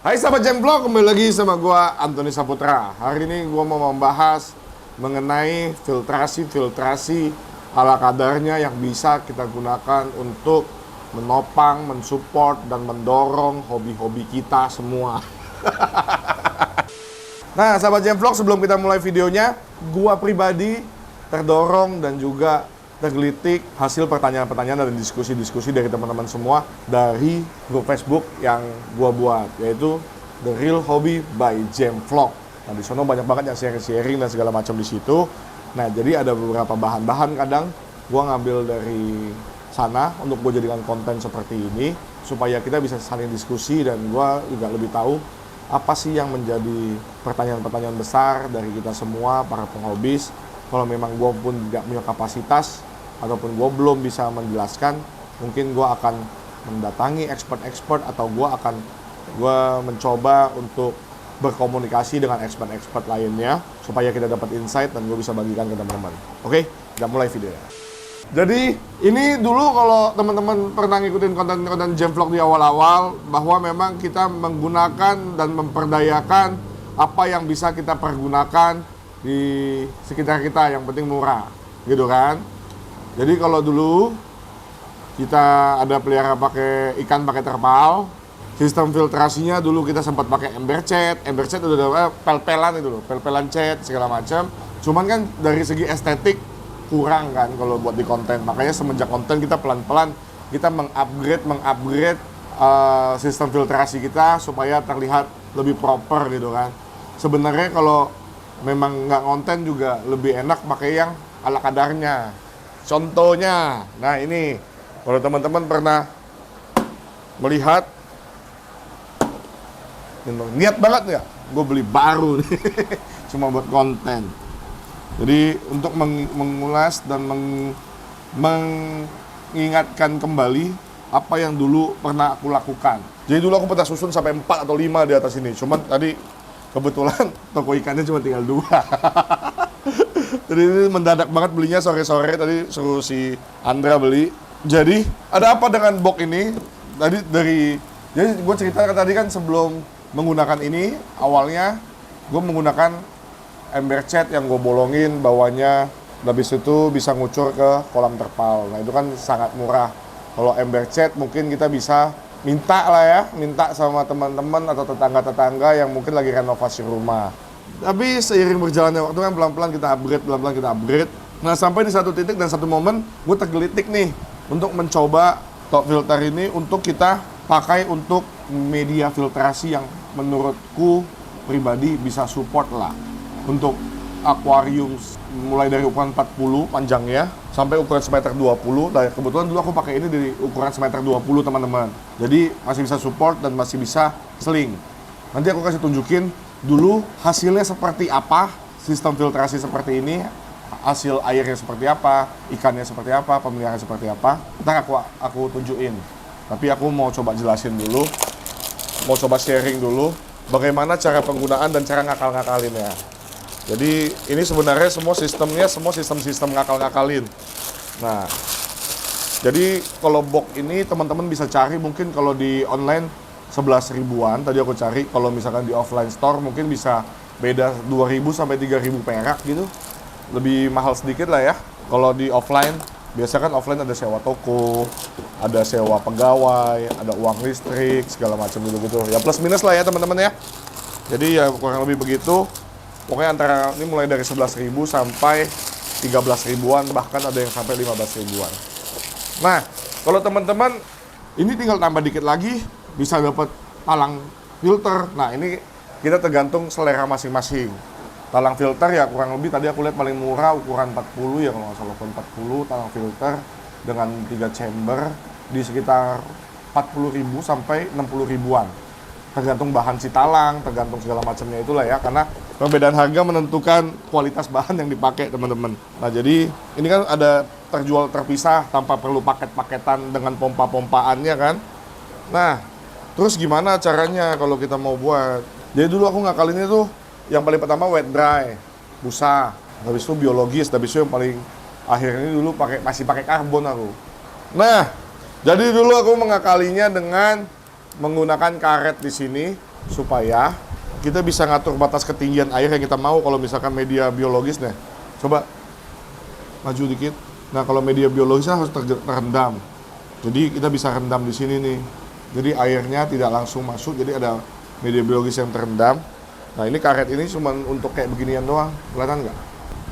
Hai sahabat Jemvlog, kembali lagi sama gua Antoni Saputra. Hari ini gua mau membahas mengenai filtrasi ala kadarnya yang bisa kita gunakan untuk menopang, mensupport, dan mendorong hobi-hobi kita semua. Nah, sahabat Jemvlog, sebelum kita mulai videonya, gua pribadi terdorong dan juga tergelitik hasil pertanyaan-pertanyaan dan diskusi-diskusi dari teman-teman semua dari grup Facebook yang gua buat, yaitu The Real Hobby by Jemvlog. Nah, di sana banyak banget yang sharing-sharing dan segala macam di situ. Nah, jadi ada beberapa bahan-bahan kadang gua ngambil dari sana untuk gue jadikan konten seperti ini supaya kita bisa saling diskusi dan gua juga lebih tahu apa sih yang menjadi pertanyaan-pertanyaan besar dari kita semua para penghobis. Kalau memang gue pun tidak punya kapasitas ataupun gue belum bisa menjelaskan, mungkin gue akan mendatangi expert-expert atau gue mencoba untuk berkomunikasi dengan expert-expert lainnya supaya kita dapat insight dan gue bisa bagikan ke teman-teman. Oke, kita mulai videonya. Jadi ini dulu kalau teman-teman pernah ngikutin konten-konten Jemvlog di awal-awal, bahwa memang kita menggunakan dan memperdayakan apa yang bisa kita pergunakan di sekitar kita, yang penting murah, gitu kan. Jadi kalau dulu kita ada pelihara pakai ikan pakai terpal, sistem filtrasinya dulu kita sempat pakai ember cat udah pel-pelan itu loh, pel-pelan cat segala macam. Cuman kan dari segi estetik kurang kan kalau buat di konten. Makanya semenjak konten kita pelan-pelan kita mengupgrade sistem filtrasi kita supaya terlihat lebih proper gitu kan. Sebenarnya kalau memang nggak konten juga lebih enak pakai yang ala kadarnya. Contohnya, nah ini kalau teman-teman pernah melihat, niat banget ya, gue beli baru nih, cuma buat konten. Jadi untuk mengulas dan mengingatkan kembali apa yang dulu pernah aku lakukan. Jadi dulu aku pernah susun sampai 4 atau 5 di atas ini, cuman tadi kebetulan toko ikannya cuma tinggal 2. Jadi ini mendadak banget belinya, sore-sore tadi suruh si Andra beli. Jadi ada apa dengan box ini? Jadi gue ceritakan tadi kan sebelum menggunakan ini, awalnya gue menggunakan ember cat yang gue bolongin bawahnya, habis itu bisa ngucur ke kolam terpal. Nah itu kan sangat murah. Kalau ember cat mungkin kita bisa minta sama teman-teman atau tetangga-tetangga yang mungkin lagi renovasi rumah. Tapi seiring berjalannya waktu kan pelan-pelan kita upgrade. Nah sampai di satu titik dan satu momen gue tergelitik nih untuk mencoba top filter ini untuk kita pakai untuk media filtrasi yang menurutku pribadi bisa support lah untuk akuarium, mulai dari ukuran 40 panjangnya sampai ukuran semeter 20. Dan kebetulan dulu aku pakai ini dari ukuran semeter 20 teman-teman. Jadi masih bisa support dan masih bisa seling. Nanti aku kasih tunjukin dulu hasilnya seperti apa, sistem filtrasi seperti ini, hasil airnya seperti apa, ikannya seperti apa, pemeliharaan seperti apa. Ntar aku tunjukin. Tapi aku mau coba jelasin dulu, mau coba sharing dulu bagaimana cara penggunaan dan cara ngakal-ngakalinnya. Jadi ini sebenarnya semua sistem ngakal-ngakalin. Nah, jadi kalau box ini teman-teman bisa cari mungkin kalau di online 11 ribuan tadi aku cari. Kalau misalkan di offline store mungkin bisa beda 2.000 sampai 3.000 perak gitu. Lebih mahal sedikit lah ya. Kalau di offline, biasa kan offline ada sewa toko, ada sewa pegawai, ada uang listrik, segala macam gitu-gitu. Ya plus minus lah ya teman-teman ya. Jadi ya kurang lebih begitu. Pokoknya antara ini mulai dari 11.000 sampai 13 ribuan, bahkan ada yang sampai 15 ribuan. Nah, kalau teman-teman ini tinggal tambah dikit lagi bisa dapat talang filter. Nah, ini kita tergantung selera masing-masing. Talang filter ya kurang lebih tadi aku lihat paling murah ukuran 40 ya, kalau nggak salah ukuran 40 talang filter dengan 3 chamber di sekitar 40.000 sampai 60 ribuan. Tergantung bahan si talang, tergantung segala macamnya itulah ya, karena perbedaan harga menentukan kualitas bahan yang dipakai teman-teman. Nah jadi ini kan ada terjual terpisah tanpa perlu paket-paketan dengan pompa-pompaannya kan. Nah terus gimana caranya kalau kita mau buat? Jadi dulu aku ngakalinnya tuh yang paling pertama wet dry, busa. Habis itu biologis, habis itu yang paling akhir ini dulu masih pakai karbon aku. Nah jadi dulu aku mengakalinya dengan menggunakan karet di sini supaya kita bisa ngatur batas ketinggian air yang kita mau kalau misalkan media biologis nih. Coba maju dikit. Nah, kalau media biologisnya harus terendam. Jadi kita bisa rendam di sini nih. Jadi airnya tidak langsung masuk, jadi ada media biologis yang terendam. Nah, ini karet ini cuma untuk kayak beginian doang. Kelihatan nggak?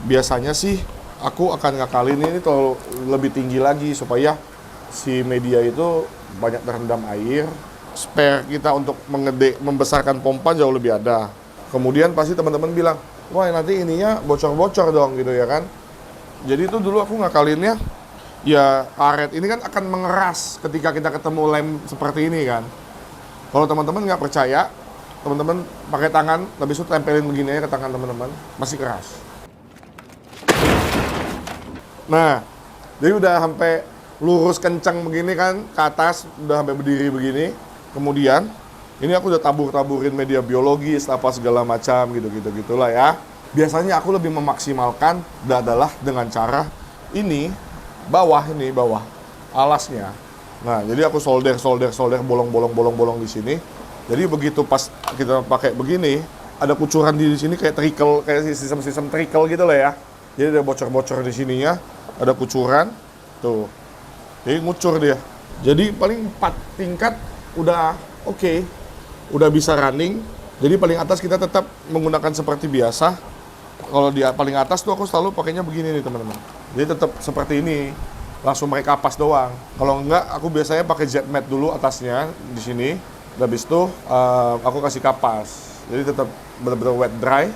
Biasanya sih aku akan ngakalin ini terlalu lebih tinggi lagi supaya si media itu banyak terendam air. Spare kita untuk membesarkan pompa jauh lebih ada. Kemudian pasti teman-teman bilang, wah nanti ininya bocor-bocor dong gitu ya kan. Jadi itu dulu aku ngakalinnya, ya karet ini kan akan mengeras ketika kita ketemu lem seperti ini kan. Kalau teman-teman nggak percaya, teman-teman pakai tangan, habis itu tempelin begini aja ke tangan teman-teman, masih keras. Nah, jadi udah sampai lurus kencang begini kan, ke atas, udah sampai berdiri begini. Kemudian, ini aku udah tabur-taburin media biologis, apa segala macam gitu-gitulah ya. Biasanya aku lebih memaksimalkan adalah dengan cara ini, bawah alasnya. Nah, jadi aku solder bolong di sini. Jadi begitu pas kita pakai begini, ada kucuran di sini kayak trickle, kayak sistem trickle gitu lah ya. Jadi ada bocor-bocor di sininya, ada kucuran, tuh. Jadi ngucur dia. Jadi paling 4 tingkat udah oke, udah bisa running. Jadi paling atas kita tetap menggunakan seperti biasa. Kalau di paling atas tuh aku selalu pakainya begini nih teman-teman. Jadi tetap seperti ini, langsung pakai kapas doang. Kalau enggak, aku biasanya pakai jet mat dulu atasnya di sini. Habis itu aku kasih kapas. Jadi tetap benar-benar wet dry.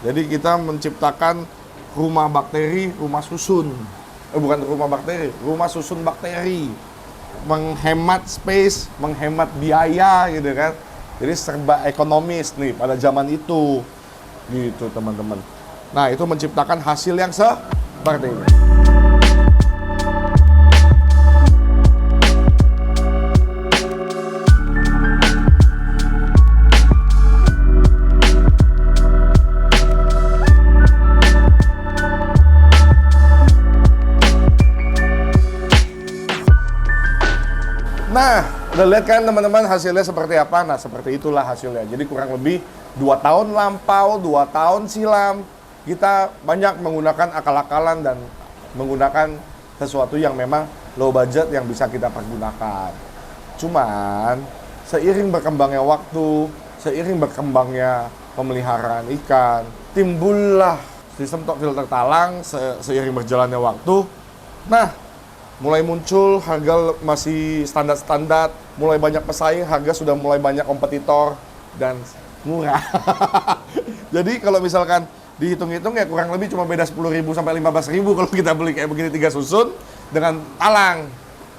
Jadi kita menciptakan rumah bakteri, rumah susun. Bukan rumah bakteri, rumah susun bakteri. Menghemat space, menghemat biaya gitu kan. Jadi serba ekonomis nih pada zaman itu. Gitu teman-teman. Nah, itu menciptakan hasil yang seperti ini. Nah, udah lihat kan teman-teman hasilnya seperti apa? Nah, seperti itulah hasilnya. Jadi kurang lebih 2 tahun lampau, 2 tahun silam, kita banyak menggunakan akal-akalan dan menggunakan sesuatu yang memang low budget yang bisa kita pergunakan. Cuman, seiring berkembangnya waktu, seiring berkembangnya pemeliharaan ikan, timbullah sistem top filter talang seiring berjalannya waktu. Nah, mulai muncul harga masih standar-standar, mulai banyak pesaing, harga sudah mulai banyak kompetitor, dan murah. Jadi kalau misalkan dihitung-hitung ya kurang lebih cuma beda 10.000 sampai 15.000 kalau kita beli kayak begini 3 susun dengan talang.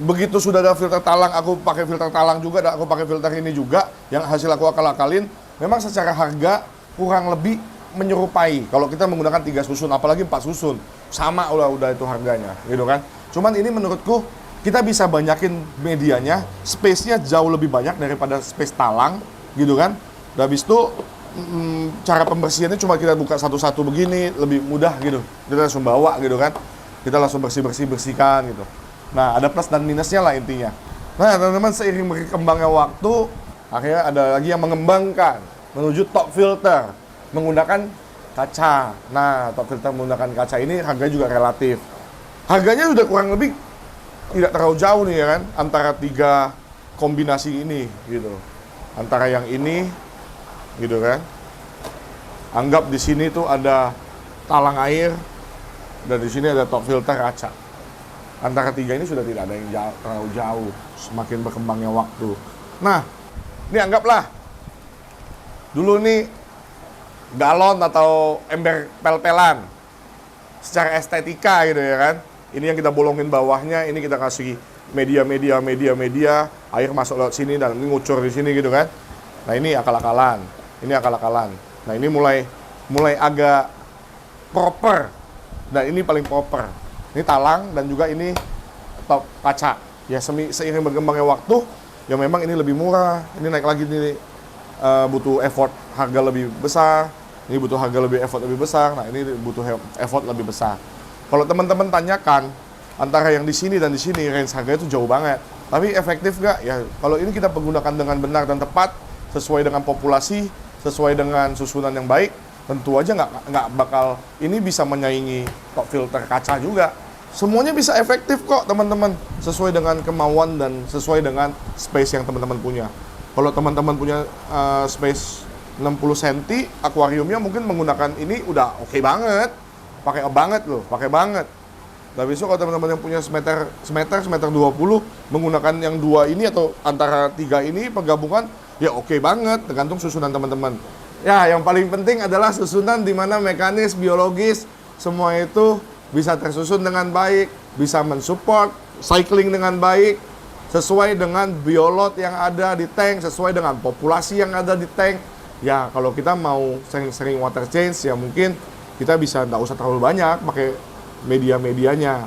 Begitu sudah ada filter talang, aku pakai filter talang juga, dan aku pakai filter ini juga, yang hasil aku akal-akalin, memang secara harga kurang lebih menyerupai. Kalau kita menggunakan 3 susun, apalagi 4 susun, sama udah itu harganya, gitu kan. Cuman ini menurutku kita bisa banyakin medianya, space-nya jauh lebih banyak daripada space talang, gitu kan. Dan habis itu cara pembersihannya cuma kita buka satu-satu begini, lebih mudah gitu. Kita langsung bawa gitu kan. Kita langsung bersihkan gitu. Nah, ada plus dan minusnya lah intinya. Nah, teman-teman, seiring berkembangnya waktu, akhirnya ada lagi yang mengembangkan menuju top filter menggunakan kaca. Nah, top filter menggunakan kaca ini harganya juga relatif. Harganya udah kurang lebih tidak terlalu jauh nih ya kan, antara 3 kombinasi ini gitu. Antara yang ini gitu kan. Anggap di sini tuh ada talang air dan di sini ada top filter kaca. Antara 3 ini sudah tidak ada yang terlalu jauh semakin berkembangnya waktu. Nah, ini anggaplah dulu nih galon atau ember pel-pelan secara estetika gitu ya kan. Ini yang kita bolongin bawahnya, ini kita kasih media, air masuk lewat sini dan ini ngucur di sini gitu kan. Nah, ini akal-akalan. Nah, ini mulai agak proper. Dan ini paling proper. Ini talang dan juga ini top kaca. Ya, seiring berkembangnya waktu, ya memang ini lebih murah. Ini naik lagi nih, butuh effort harga lebih besar. Ini butuh harga effort lebih besar. Nah, ini butuh effort lebih besar. Kalau teman-teman tanyakan antara yang di sini dan di sini, range harganya itu jauh banget. Tapi efektif nggak? Ya, kalau ini kita menggunakan dengan benar dan tepat, sesuai dengan populasi, sesuai dengan susunan yang baik, tentu aja nggak bakal ini bisa menyaingi top filter kaca juga. Semuanya bisa efektif kok teman-teman, sesuai dengan kemauan dan sesuai dengan space yang teman-teman punya. Kalau teman-teman punya space 60 cm, akuariumnya mungkin menggunakan ini udah oke banget. Pakai banget loh, pakai banget. Nah besok kalau teman-teman yang punya semeter 20 menggunakan yang dua ini atau antara tiga ini penggabungan, ya oke banget, tergantung susunan teman-teman. Ya yang paling penting adalah susunan di mana mekanis, biologis, semua itu bisa tersusun dengan baik, bisa mensupport cycling dengan baik, sesuai dengan biolot yang ada di tank, sesuai dengan populasi yang ada di tank. Ya kalau kita mau sering-sering water change, ya mungkin kita bisa nggak usah terlalu banyak pakai media-medianya.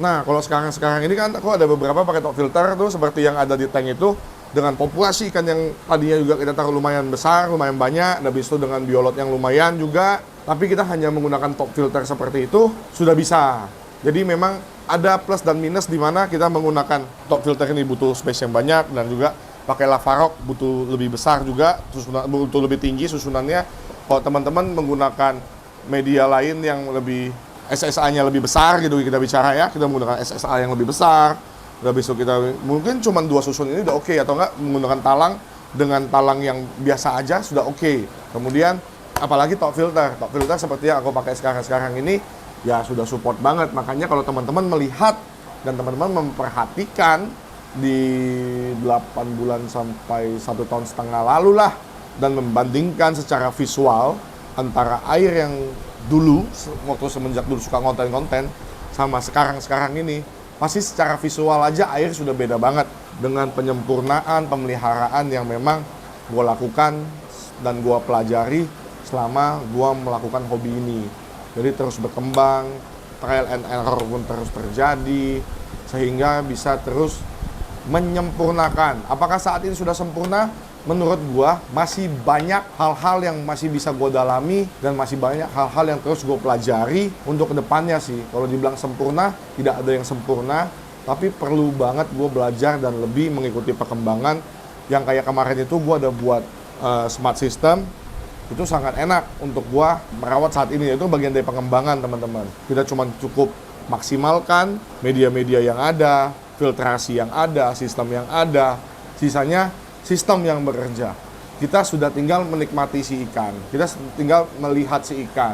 Nah kalau sekarang ini kan aku ada beberapa pakai top filter tuh seperti yang ada di tank itu, dengan populasi ikan yang tadinya juga kita taruh lumayan besar, lumayan banyak, dan habis itu dengan biolot yang lumayan juga, tapi kita hanya menggunakan top filter seperti itu, sudah bisa. Jadi memang ada plus dan minus di mana kita menggunakan top filter ini butuh space yang banyak, dan juga pakai Lavarok butuh lebih besar juga, butuh lebih tinggi susunannya. Kalau teman-teman menggunakan media lain yang lebih SSA-nya lebih besar gitu kita bicara ya, kita menggunakan SSA yang lebih besar. Udah besok kita mungkin cuma 2 susun ini udah oke, atau enggak menggunakan talang dengan talang yang biasa aja sudah oke. Kemudian apalagi top filter seperti yang aku pakai sekarang ini ya sudah support banget. Makanya kalau teman-teman melihat dan teman-teman memperhatikan di 8 bulan sampai 1 tahun setengah lalu lah, dan membandingkan secara visual antara air yang dulu waktu semenjak dulu suka konten-konten sama sekarang ini, pasti secara visual aja air sudah beda banget dengan penyempurnaan pemeliharaan yang memang gue lakukan dan gue pelajari selama gue melakukan hobi ini. Jadi terus berkembang, trial and error pun terus terjadi, sehingga bisa terus menyempurnakan. Apakah saat ini sudah sempurna? Menurut gue masih banyak hal-hal yang masih bisa gue dalami, dan masih banyak hal-hal yang terus gue pelajari untuk kedepannya sih. Kalau dibilang sempurna, tidak ada yang sempurna, tapi perlu banget gue belajar dan lebih mengikuti perkembangan. Yang kayak kemarin itu gue ada buat smart system, itu sangat enak untuk gue merawat saat ini. Itu bagian dari pengembangan teman-teman. Kita cuma cukup maksimalkan media-media yang ada, filtrasi yang ada, sistem yang ada, sisanya sistem yang bekerja. Kita sudah tinggal menikmati si ikan. Kita tinggal melihat si ikan.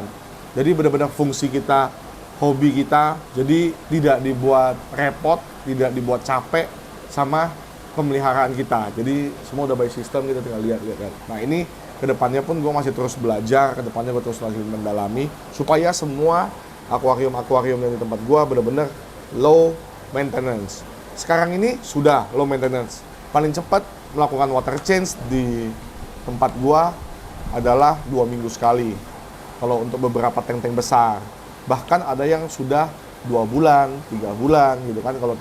Jadi benar-benar fungsi kita, hobi kita, jadi tidak dibuat repot, tidak dibuat capek sama pemeliharaan kita. Jadi semua udah by system, kita tinggal lihat kan. Nah ini kedepannya pun gue masih terus belajar, kedepannya gue terus lagi mendalami, supaya semua akuarium-akuarium yang di tempat gue benar-benar low maintenance. Sekarang ini sudah low maintenance. Paling cepat melakukan water change di tempat gua adalah 2 minggu sekali. Kalau untuk beberapa tank-tank besar, bahkan ada yang sudah 2 bulan, 3 bulan gitu kan kalau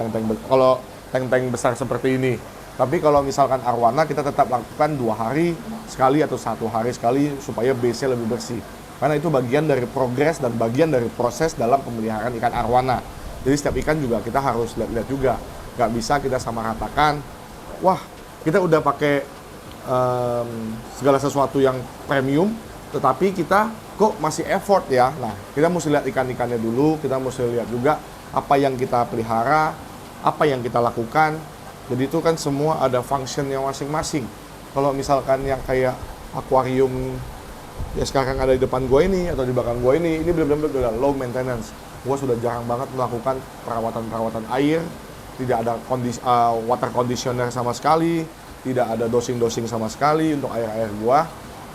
tank-tank besar seperti ini. Tapi kalau misalkan arwana, kita tetap lakukan 2 hari sekali atau 1 hari sekali supaya base-nya lebih bersih. Karena itu bagian dari progres dan bagian dari proses dalam pemeliharaan ikan arwana. Jadi setiap ikan juga kita harus lihat-lihat juga. Nggak bisa kita samaratakan, wah kita udah pakai segala sesuatu yang premium, tetapi kita kok masih effort ya. Nah, kita mesti lihat ikan-ikannya dulu, kita mesti lihat juga apa yang kita pelihara, apa yang kita lakukan. Jadi itu kan semua ada functionnya masing-masing. Kalau misalkan yang kayak akuarium ya sekarang ada di depan gue ini atau di belakang gue ini benar-benar udah low maintenance. Gue sudah jarang banget melakukan perawatan air. Tidak ada water conditioner sama sekali, tidak ada dosing-dosing sama sekali untuk air-air gua,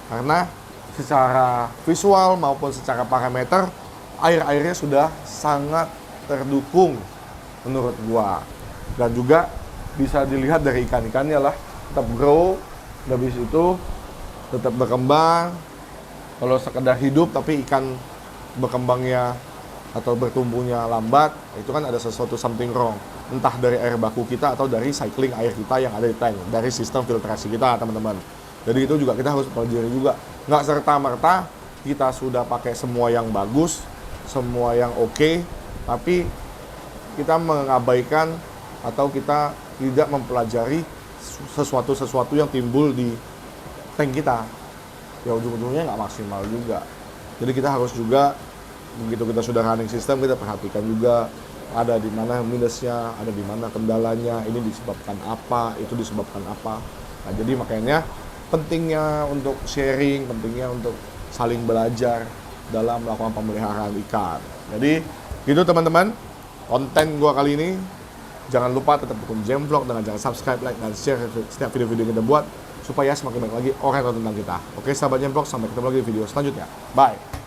karena secara visual maupun secara parameter air-airnya sudah sangat terdukung menurut gua. Dan juga bisa dilihat dari ikan-ikannya lah, tetap grow, habis itu tetap berkembang. Kalau sekedar hidup tapi ikan berkembangnya atau bertumbuhnya lambat, itu kan ada sesuatu something wrong. Entah dari air baku kita atau dari cycling air kita yang ada di tank, dari sistem filtrasi kita teman-teman. Jadi itu juga kita harus pelajari juga. Nggak serta-merta kita sudah pakai semua yang bagus, semua yang oke, tapi kita mengabaikan atau kita tidak mempelajari sesuatu yang timbul di tank kita, ya ujung-ujungnya nggak maksimal juga. Jadi kita harus juga, begitu kita sudah running system, kita perhatikan juga ada di mana minusnya, ada di mana kendalanya, ini disebabkan apa, itu disebabkan apa. Nah, jadi makanya pentingnya untuk sharing, pentingnya untuk saling belajar dalam melakukan pemeliharaan ikan. Jadi gitu teman-teman, konten gua kali ini. Jangan lupa tetap dukung Jemvlog dengan jangan subscribe, like, dan share setiap video-video yang kita buat supaya semakin banyak lagi orang yang tahu tentang kita. Oke sahabat Jemvlog, sampai ketemu lagi di video selanjutnya. Bye!